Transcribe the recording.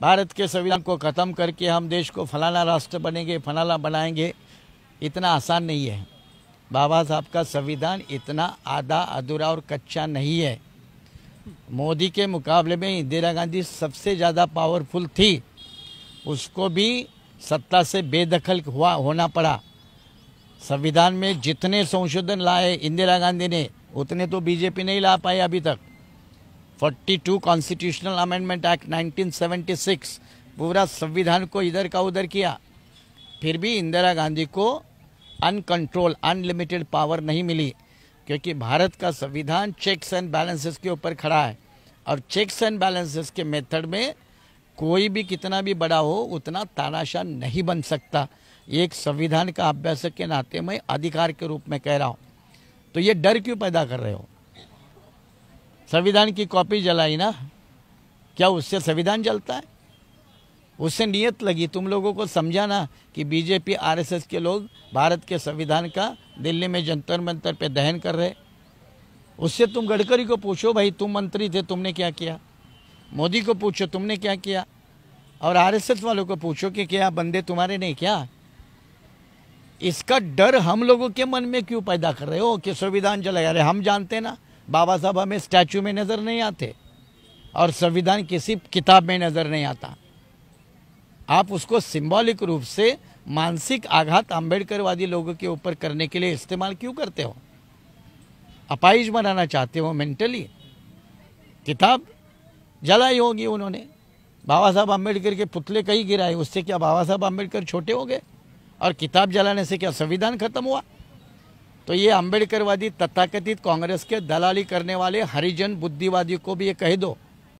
भारत के संविधान को ख़त्म करके हम देश को फलाना राष्ट्र बनेंगे, फलाना बनाएंगे, इतना आसान नहीं है। बाबा साहब का संविधान इतना आधा अधूरा और कच्चा नहीं है। मोदी के मुकाबले में इंदिरा गांधी सबसे ज़्यादा पावरफुल थी, उसको भी सत्ता से बेदखल होना पड़ा। संविधान में जितने संशोधन लाए इंदिरा गांधी ने, उतने तो बीजेपी नहीं ला पाई अभी तक। 42 कॉन्स्टिट्यूशनल अमेंडमेंट एक्ट 1976 पूरा संविधान को इधर का उधर किया, फिर भी इंदिरा गांधी को अनकंट्रोल अनलिमिटेड पावर नहीं मिली, क्योंकि भारत का संविधान चेक्स एंड बैलेंसेस के ऊपर खड़ा है। और चेक्स एंड बैलेंसेस के मेथड में कोई भी कितना भी बड़ा हो उतना तानाशाह नहीं बन सकता। एक संविधान का अभ्यासक के नाते मैं अधिकार के रूप में कह रहा हूँ। तो ये डर क्यों पैदा कर रहे हो? संविधान की कॉपी जलाई ना, क्या उससे संविधान जलता है? उससे नियत लगी। तुम लोगों को समझाना कि बीजेपी आरएसएस के लोग भारत के संविधान का दिल्ली में जंतर मंतर पे दहन कर रहे। उससे तुम गडकरी को पूछो, भाई तुम मंत्री थे, तुमने क्या किया? मोदी को पूछो तुमने क्या किया? और आरएसएस वालों को पूछो कि क्या बंदे तुम्हारे नहीं क्या? इसका डर हम लोगों के मन में क्यों पैदा कर रहे हो कि संविधान जलाया? अरे हम जानते ना, बाबा साहब हमें स्टैचू में नजर नहीं आते और संविधान किसी किताब में नजर नहीं आता। आप उसको सिंबॉलिक रूप से मानसिक आघात अम्बेडकरवादी लोगों के ऊपर करने के लिए इस्तेमाल क्यों करते हो? अपाहिज बनाना चाहते हो मेंटली? किताब जलाई होगी उन्होंने, बाबा साहब अम्बेडकर के पुतले कहीं गिराए, उससे क्या बाबा साहब अम्बेडकर छोटे हो गए? और किताब जलाने से क्या संविधान खत्म हुआ? तो ये अम्बेडकरवादी तथाकथित कांग्रेस के दलाली करने वाले हरिजन बुद्धिवादी को भी ये कह दो